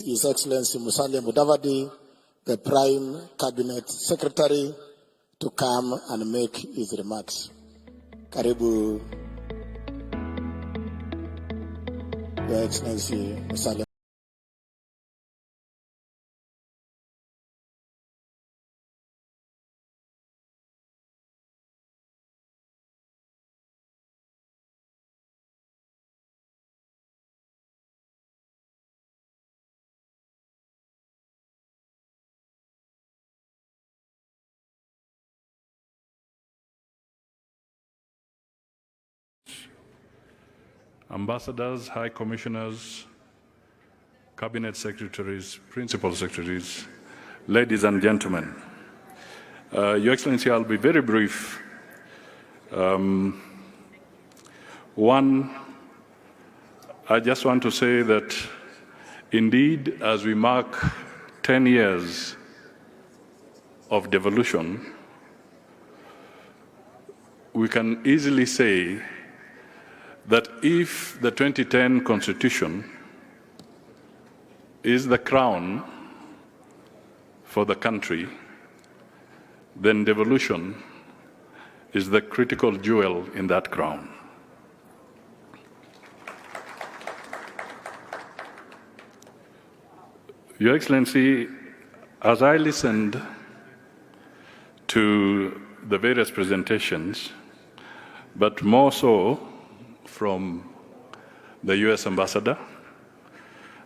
His Excellency Musalia Mudavadi, the Prime Cabinet Secretary, to come and make his remarks. Karibu, Your Excellency Musalia. Ambassadors, High Commissioners, Cabinet Secretaries, Principal Secretaries, ladies and gentlemen. Your Excellency, I'll be very brief. One, I just want to say that indeed, as we mark 10 years of devolution, we can easily say that if the 2010 Constitution is the crown for the country, then devolution is the critical jewel in that crown. Your Excellency, as I listened to the various presentations, but more so from the US Ambassador,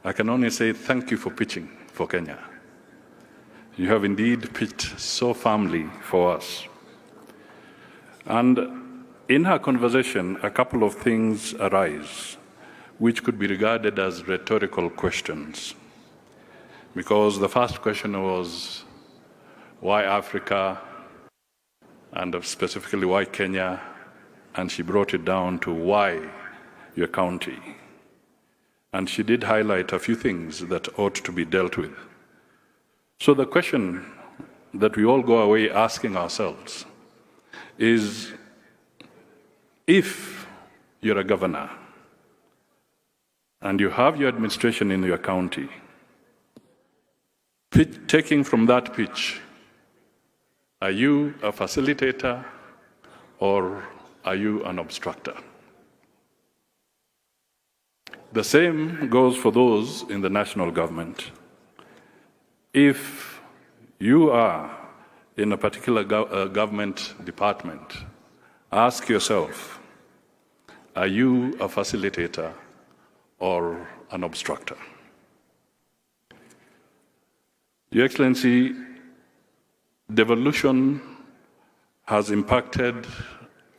I can only say thank you for pitching for Kenya. You have indeed pitched so firmly for us. And in her conversation, a couple of things arise which could be regarded as rhetorical questions. Because the first question was, why Africa, and specifically why Kenya? And she brought it down to why your county. And she did highlight a few things that ought to be dealt with. So the question that we all go away asking ourselves is, if you're a governor and you have your administration in your county, taking from that pitch, are you a facilitator or are you an obstructor? The same goes for those in the national government. If you are in a particular government department, ask yourself, are you a facilitator or an obstructor? Your Excellency, devolution has impacted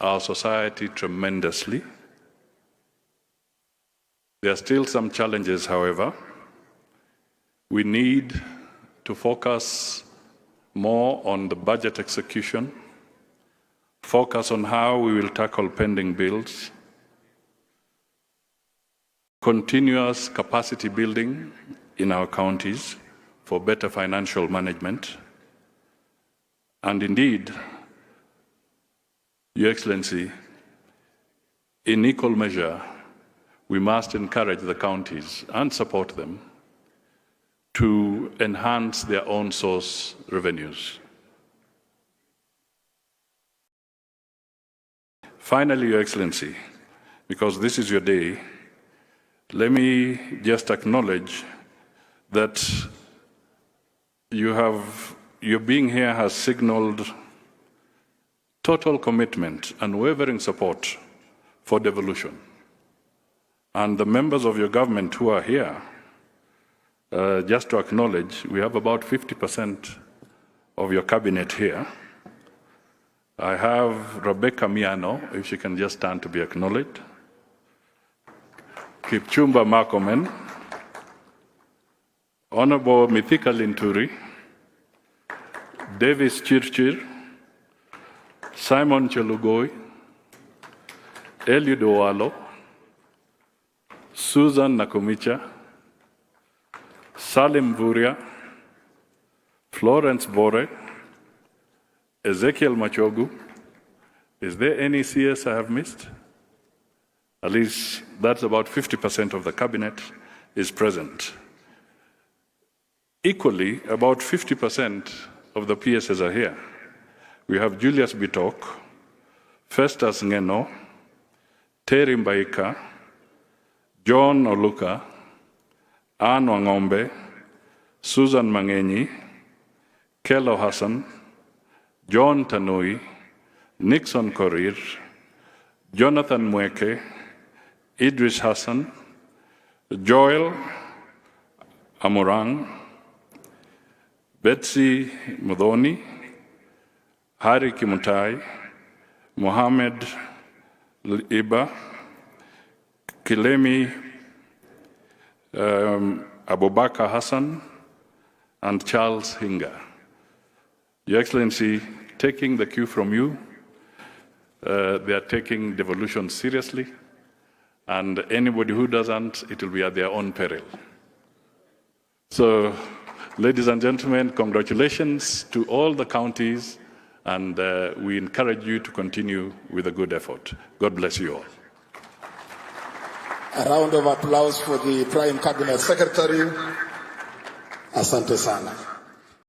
our society tremendously. There are still some challenges, however. We need to focus more on the budget execution, focus on how we will tackle pending bills, continuous capacity building in our counties for better financial management, and indeed, Your Excellency, in equal measure, we must encourage the counties and support them to enhance their own source revenues. Finally, Your Excellency, because this is your day, let me just acknowledge that your being here has signaled total commitment and unwavering support for devolution. And the members of your government who are here, just to acknowledge, we have about 50% of your cabinet here. I have Rebecca Miano, if she can just stand to be acknowledged. Kipchumba Markomen, Honorable Mithika Linturi, Davis Chirchir, Simon Chelugoi, Eliud Owalo, Susan Nakumicha, Salim Vuria, Florence Bore, Ezekiel Machogu. Is there any CS I have missed? At least that's about 50% of the cabinet is present. Equally, about 50% of the PSs are here. We have Julius Bitok, Festus Ngeno, Terry Mbaika, John Oluka, Anne Wangombe, Susan Mangenyi, Kelo Hassan, John Tanui, Nixon Korir, Jonathan Mweke, Idris Hassan, Joel Amorang, Betsy Mudhoni, Hari Kimutai, Mohammed Iba, Kilemi Abubakar Hassan, and Charles Hinga. Your Excellency, taking the cue from you, they are taking devolution seriously, and anybody who doesn't, it will be at their own peril. So, ladies and gentlemen, congratulations to all the counties, and we encourage you to continue with a good effort. God bless you all. A round of applause for the Prime Cabinet Secretary. Asante sana.